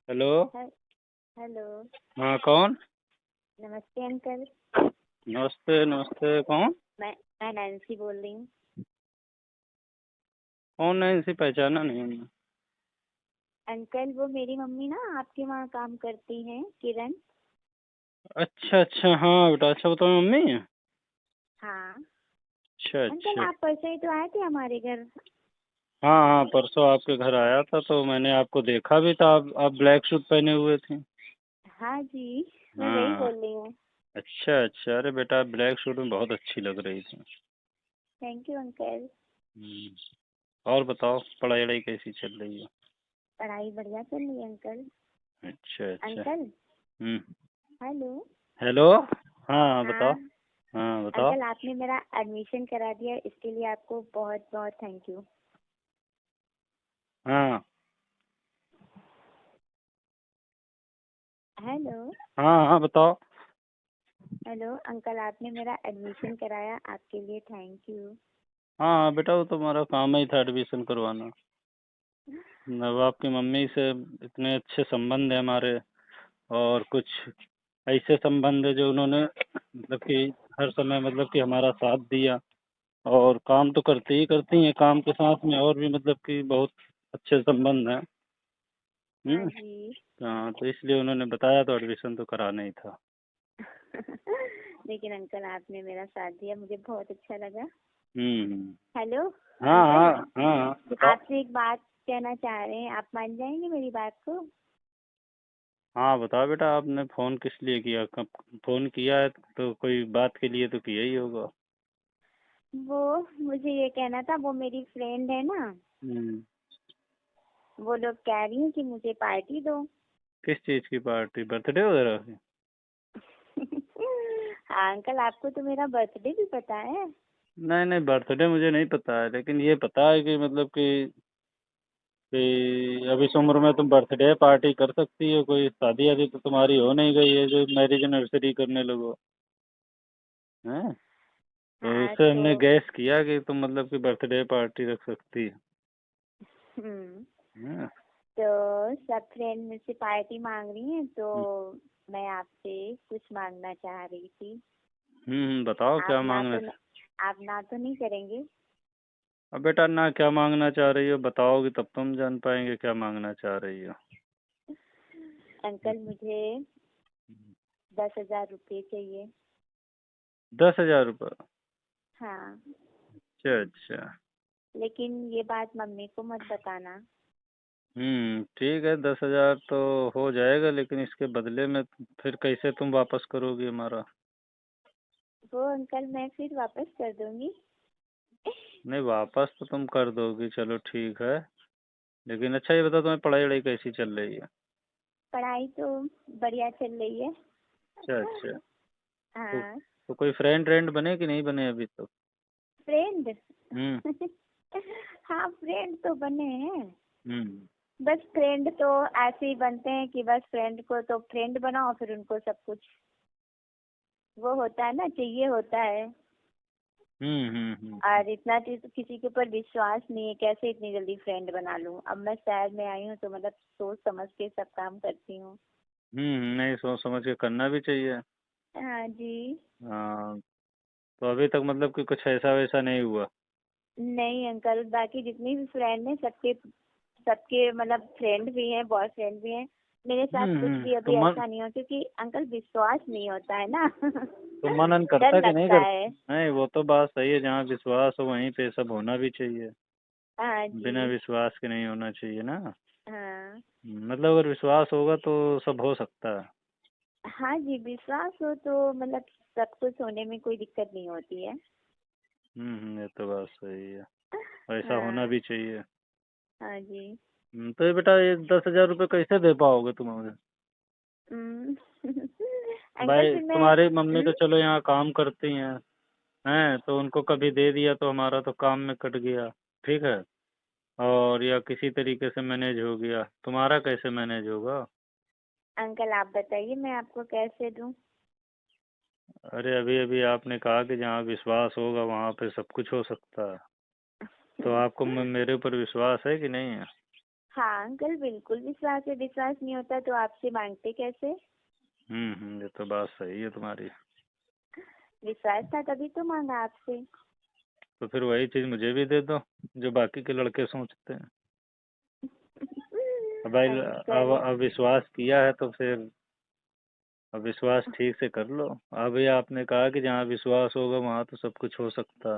Hello. हे- hello. हाँ, कौन? नमस्ते अंकल। नमस्ते नमस्ते। कौन? मैं नैन्सी बोल रही हूँ। कौन है? इसी पहचाना नहीं हमने। अंकल वो मेरी मम्मी ना आपके वहाँ काम करती हैं, किरण। अच्छा अच्छा, हाँ बेटा। अच्छा, वो तो मम्मी है। हाँ। अच्छा अंकल अच्छा। आप परसों ही तो आए थे हमारे घर। हाँ हाँ, परसों आपके घर आया था तो मैंने आपको देखा भी था। आप ब्लैक सूट पहने हुए थे। हाँ जी, मैं वही हाँ। बोल रही हूँ। अच्छा अच्छा। अरे बेटा, आप ब्लैक सूट में बहुत अच्छी लग रही थी। Thank you uncle. और बताओ, पढ़ाई वढ़ाई कैसी चल रही है? पढ़ाई बढ़िया चल रही है अंकल। अच्छा अच्छा। अंकल। हम्म। हेलो। हेलो। हाँ बताओ। हाँ हाँ बताओ। अंकल, आपने मेरा एडमिशन करा दिया, इसके लिए आपको बहुत बहुत थैंक यू। हाँ हेलो। हाँ हाँ बताओ। हेलो अंकल, आपने मेरा एडमिशन कराया, आपके लिए थैंक यू। हाँ हाँ बेटा, वो तो हमारा काम ही था एडमिशन करवाना। अब आपकी मम्मी से इतने अच्छे संबंध है हमारे। और कुछ ऐसे संबंध है जो उन्होंने मतलब कि हर समय मतलब कि हमारा साथ दिया। और काम तो करती हैं, काम के साथ में और भी मतलब कि बहुत अच्छे संबंध हैं। हाँ हम्म। जी। हाँ, तो इसलिए उन्होंने बताया तो एडमिशन तो कराना ही था। लेकिन अंकल आपने मेरा साथ दिया, मुझे बहुत अच्छा लगा। हम्म। हेलो। हाँ अंकल, हाँ हाँ हाँ, बताओ। आपसे एक बात कहना चाह रहे हैं, आप मान जाएंगे मेरी बात को? हाँ बताओ बेटा, आपने फ़ोन किस लिए किया? कब फ़ोन किया है तो कोई बात के लिए तो किया ही होगा। वो मुझे ये कहना था, वो मेरी फ्रेंड है ना, हम्म। वो लोग कह रही हैं कि मुझे पार्टी दो। किस चीज़ की पार्टी? बर्थडे वगैरह की? हाँ अंकल, आपको तो मेरा बर्थडे भी पता है। नहीं नहीं, बर्थडे मुझे नहीं पता है, लेकिन ये पता है कि मतलब कि अब इस उम्र में तुम बर्थडे पार्टी कर सकती हो। कोई शादी वादी तो तुम्हारी हो नहीं गई है जो मैरिज एनिवर्सरी करने लगो। हैं? तो हाँ उससे तो हमने गैस किया कि तुम मतलब कि बर्थडे पार्टी रख सकती हम्म है। तो सब फ्रेंड मुझसे पार्टी मांग रही हैं, तो मैं आपसे कुछ मांगना चाह रही थी। बताओ आप क्या ना मांगना तो आप ना तो नहीं करेंगे? अब बेटा, ना क्या मांगना चाह रही हो बताओगी तब तुम जान पाएंगे क्या मांगना चाह रही हो। अंकल मुझे 10,000 रुपये चाहिए। 10,000 रुपये? हाँ, अच्छा अच्छा। लेकिन ये बात मम्मी को मत बताना। ठीक है, 10,000 तो हो जाएगा, लेकिन इसके बदले में फिर कैसे तुम वापस करोगी हमारा? वो अंकल मैं फिर वापस कर दूंगी। नहीं, वापस तो तुम कर दोगी, चलो ठीक है। लेकिन अच्छा ये बताओ, तुम्हें पढ़ाई वढ़ाई कैसी चल रही है? पढ़ाई तो बढ़िया चल रही है। अच्छा अच्छा। तो, हाँ। तो कोई फ्रेंड फ्रेंड बने कि नहीं बने अभी तो? फ्रेंड। हम्म हाँ फ्रेंड तो बने हैं। हम्म। बस फ्रेंड तो ऐसे ही बनते हैं कि बस फ्रेंड को तो फ्रेंड बनाओ, फिर उनको सब कुछ वो होता है ना, चाहिए होता है। हम्म। और इतना तो किसी के ऊपर विश्वास नहीं है, कैसे इतनी जल्दी फ्रेंड बना लूं? अब मैं शहर में आई हूँ तो मतलब सोच समझ के सब काम करती हूँ। नहीं, सोच समझ के करना भी चाहिए। हाँ जी। हाँ। तो अभी तक मतलब कि कुछ ऐसा वैसा नहीं हुआ? नहीं अंकल, बाकी जितनी भी फ्रेंड हैं सबके सबके मतलब फ्रेंड भी हैं, बॉयफ्रेंड भी हैं। मेरे साथ कुछ भी तो अभी ऐसा नहीं हो, क्योंकि अंकल विश्वास नहीं होता है ना। तो मनन डर करता कि नहीं लगता करता? है। नहीं, वो तो बात सही है, जहाँ विश्वास हो वहीं पे सब होना भी चाहिए। हाँ बिना जी। विश्वास के नहीं होना चाहिए ना। हाँ। मतलब अगर विश्वास होगा तो सब हो सकता है। हाँ जी, विश्वास हो तो मतलब सब कुछ होने में कोई दिक्कत नहीं होती है। ये तो बात सही है। ऐसा होना हाँ। भी चाहिए। हाँ जी। तो ये बेटा, ये 10,000 रुपये कैसे दे पाओगे तुम मुझे? हम्म। अंकल भाई, फिर मैं तुम्हारी मम्मी तो चलो यहाँ काम करती हैं तो उनको कभी दे दिया तो हमारा तो काम में कट गया। ठीक है। और या किसी तरीके से मैनेज हो गया, तुम्हारा कैसे मैनेज होगा? अंकल आप बताइए मैं आपको कैसे दूं? अरे, अभी अभी आपने कहा कि जहाँ विश्वास होगा वहाँ पे सब कुछ हो सकता है। तो आपको मेरे ऊपर विश्वास है कि नहीं है? हाँ अंकल, बिल्कुल विश्वास है। विश्वास नहीं होता तो आपसे मांगते कैसे? ये तो बात सही है तुम्हारी। विश्वास था तभी तो मांगा आपसे। तो फिर वही चीज़ मुझे भी दे दो जो बाकी के लड़के सोचते हैं। अब भाई अंकल। अब विश्वास किया है तो फिर अब विश्वास ठीक से कर लो। अभी आपने कहा कि जहाँ विश्वास होगा वहाँ तो सब कुछ हो सकता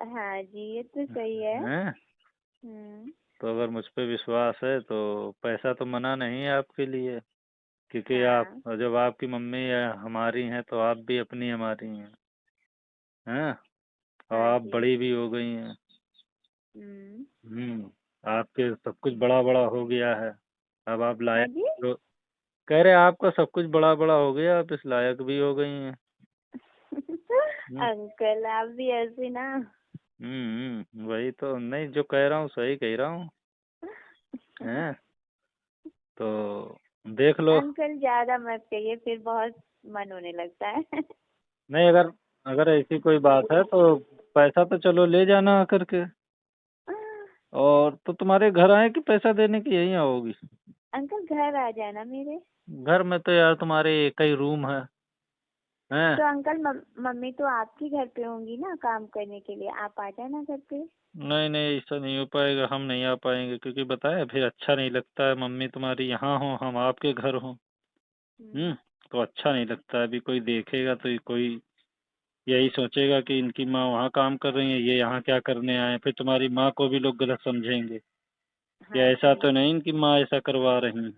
हाँ जी, ये तो सही है। है। हम्म। तो अगर मुझ पे विश्वास है तो पैसा तो मना नहीं है आपके लिए, क्योंकि आप हाँ। जब आपकी मम्मी या हमारी हैं तो आप भी अपनी हमारी हैं। और हाँ आप जी। बड़ी भी हो गई हैं। हम्म। आपके सब कुछ बड़ा बड़ा हो गया है। अब आप हाँ लायक जी। हो। कह रहे आपका सब कुछ बड़ा बड़ा हो गया, आप इस लायक भी हो गई हैं। हम्म अंकल आप भी ऐसे ना। वही तो, नहीं जो कह रहा हूँ सही कह रहा हूँ। हैं तो देख लो। अंकल ज्यादा मत कहिए, फिर बहुत मन होने लगता है। नहीं, अगर अगर ऐसी कोई बात है तो पैसा तो चलो ले जाना आकर के। और तो तुम्हारे घर आए कि पैसा देने की यहीं आओगी? अंकल घर आ जाना मेरे। घर में तो यार तुम्हारे एक ही रूम है। हैं तो अंकल मम्मी तो आपके घर पे होंगी ना काम करने के लिए, आप आ जाना घर पे। नहीं नहीं, ऐसा नहीं हो पाएगा, हम नहीं आ पाएंगे, क्योंकि बताया फिर अच्छा नहीं लगता है मम्मी तुम्हारी यहाँ हो हम आपके घर हो। हम्म हम्म। तो अच्छा नहीं लगता है। अभी कोई देखेगा तो कोई यही सोचेगा कि इनकी माँ वहाँ काम कर रही है, ये यहाँ क्या करने आए। फिर तुम्हारी माँ को भी लोग गलत समझेंगे कि हाँ ऐसा जी। तो नहीं इनकी माँ ऐसा करवा रही है।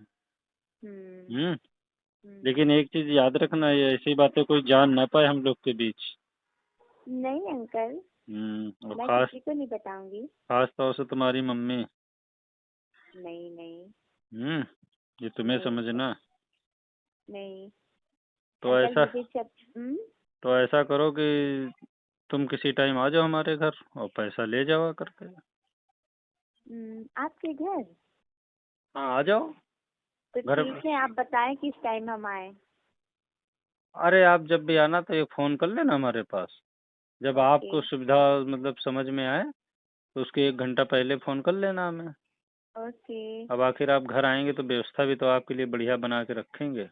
हम्म। हम्म हम्म। लेकिन एक चीज याद रखना, ये ऐसी बातें कोई जान ना पाए हम लोग के बीच। नहीं अंकल, और मैं खास किसी को नहीं बताऊंगी। खास तौर से तुम्हारी मम्मी। नहीं नहीं। हम्म ये तुम्हें नहीं समझना। नहीं। तो अंकल ऐसा मुझे सब। तो ऐसा करो कि तुम किसी टाइम आ जाओ हमारे घर और पैसा ले जाओ करके। आपके घर? हाँ आ जाओ तो घर ठीक पे। है, आप बताएं किस टाइम हम आए। अरे आप जब भी आना तो एक फ़ोन कर लेना हमारे पास। जब ओके। आपको सुविधा मतलब समझ में आए तो उसके 1 घंटा पहले फ़ोन कर लेना हमें। ओके। अब आखिर आप घर आएंगे तो व्यवस्था भी तो आपके लिए बढ़िया बना के रखेंगे।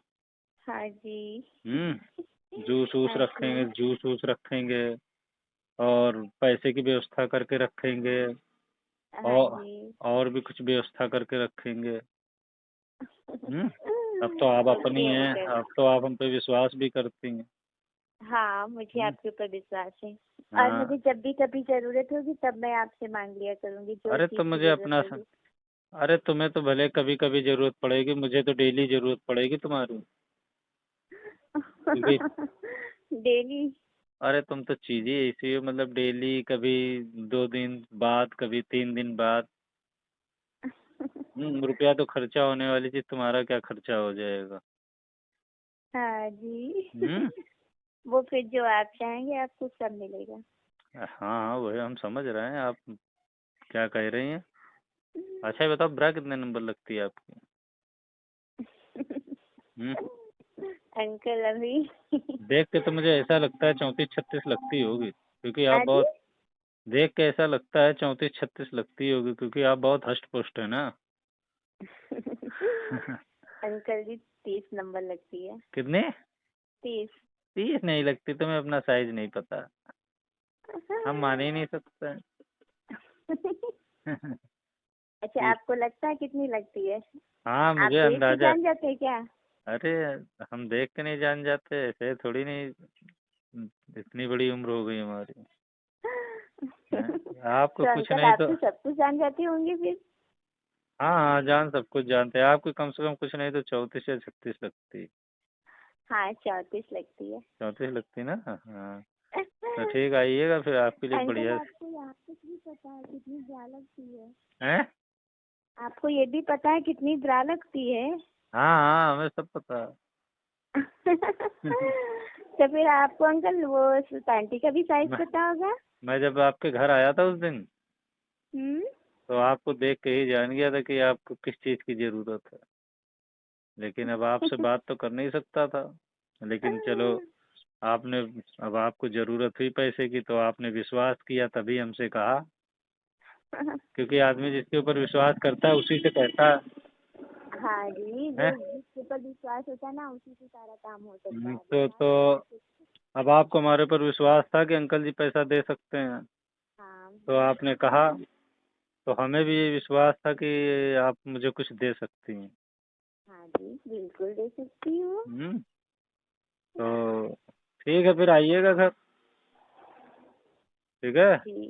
हाँ जी। जूस वूस हाँ रखेंगे, जी। जूस वूस रखेंगे। और पैसे की व्यवस्था करके रखेंगे। हाँ और जी। और भी कुछ व्यवस्था करके रखेंगे। हम्म अब तो आप अपनी ओके हैं, अंकल। अब तो आप हम पे विश्वास भी करती हैं। हाँ मुझे हम्म आपके ऊपर विश्वास है। और हाँ। मुझे जब भी कभी जरूरत होगी तब मैं आपसे मांग लिया करूंगी जो अरे चीज तो की मुझे जरूरत अपना होगी। अरे तुम्हें तो भले कभी कभी जरूरत पड़ेगी, मुझे तो डेली जरूरत पड़ेगी तुम्हारी। क्योंकि डेली। अरे तुम तो चीज ही ऐसी हो, मतलब डेली, कभी 2 दिन बाद, कभी 3 दिन बाद। रुपया तो खर्चा होने वाली चीज तुम्हारा क्या खर्चा हो जाएगा? हाँ जी। हम्म वो फिर जो आप चाहेंगे आपको सब मिलेगा। हाँ हाँ, वही हम समझ रहे हैं आप क्या कह रही हैं। अच्छा ये बताओ, ब्रा कितने नंबर लगती है आपकी? हम्म अंकल अभी। देख के तो मुझे ऐसा लगता है 34-36 लगती होगी, क्योंकि आप आजी। बहुत, देख के ऐसा लगता है 34-36 लगती होगी, क्योंकि आप बहुत हष्ट पुष्ट है ना। अंकल जी 30 नंबर लगती है। कितने? 30। 30 नहीं लगती, तुम्हें अपना साइज नहीं पता। हम मान ही नहीं सकते। अच्छा आपको लगता है कितनी लगती है? हाँ आप मुझे देख के अंदाजा। जान जाते हैं क्या? अरे हम देख के नहीं जान जाते, ऐसे थोड़ी नहीं। इतनी बड़ी उम्र हो गई हमारी। हैं? आपको तो कुछ अंकल नहीं आप तो। तो सब कुछ जान जाते होंगे फिर। हाँ हाँ, जान सब कुछ जानते हैं। आपकी कम से कम कुछ नहीं तो 34 या 36 लगती। हाँ 34 लगती है। 34 लगती ना, हाँ। तो ठीक, आइएगा फिर आपके लिए अंकल बढ़िया। आपको यहाँ तक भी पता है कितनी ब्रा लगती है? हैं? आपको ये भी पता है कितनी ब्रा लगती है? हाँ हाँ, हमें सब पता है। तो फिर आपको अंकल वो पैंटी का भी साइज मैं पता होगा। मैं जब आपके घर आया था उस दिन, हम्म। तो आपको देख के ही जान गया था कि आपको किस चीज़ की ज़रूरत है। लेकिन अब आपसे बात तो कर नहीं सकता था। लेकिन चलो, आपने, अब आपको ज़रूरत हुई पैसे की तो आपने विश्वास किया, तभी हमसे कहा। क्योंकि आदमी जिसके ऊपर विश्वास करता है उसी से कहता है। हाँ जी, हैं? जो जिसके ऊपर विश्वास होता है ना उसी से सारा काम हो सकता है, तो बिना विश्वास अब आपको हमारे ऊपर विश्वास था कि अंकल जी पैसा दे सकते हैं, हाँ तो आपने कहा, तो हमें भी ये विश्वास था कि आप मुझे कुछ दे सकती हैं। हाँ जी, बिल्कुल दे सकती हूँ। तो ठीक है, फिर आइएगा घर। ठीक है। जी,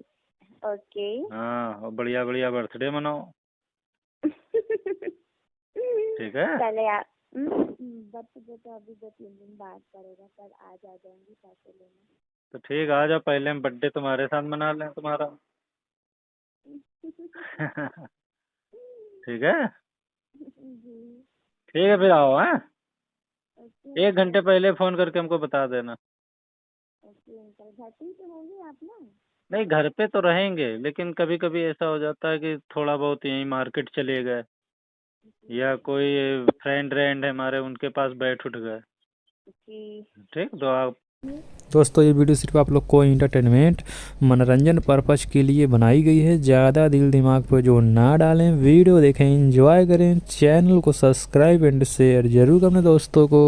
ओके। हाँ, और बढ़िया बढ़िया बर्थडे मनाओ। ठीक है। पहले आप बर्थडे तो अभी 2-3 दिन बाद पड़ेगा, पर आज आ जाऊंगी पैसे लेने। तो ठीक, आ जाओ, पहले हम बर्थडे तुम्हारे साथ मना लें तुम्हारा। ठीक है। जी, ठीक है, फिर आओ। हैं? ओके 1 घंटे अंकल। पहले फोन करके हमको बता देना। ओके अंकल, घर पे ही तो होंगे आप ना? नहीं, घर पे तो रहेंगे, लेकिन कभी कभी ऐसा हो जाता है कि थोड़ा बहुत यहीं मार्केट चले गए, या कोई फ्रेंड रेंड है हमारे, उनके पास बैठ उठ गए। जी। ठीक, तो आप दोस्तों ये वीडियो सिर्फ आप लोग को इंटरटेनमेंट मनोरंजन पर्पज के लिए बनाई गई है। ज़्यादा दिल दिमाग पर जो ना डालें, वीडियो देखें, एंजॉय करें, चैनल को सब्सक्राइब एंड शेयर जरूर करें दोस्तों को।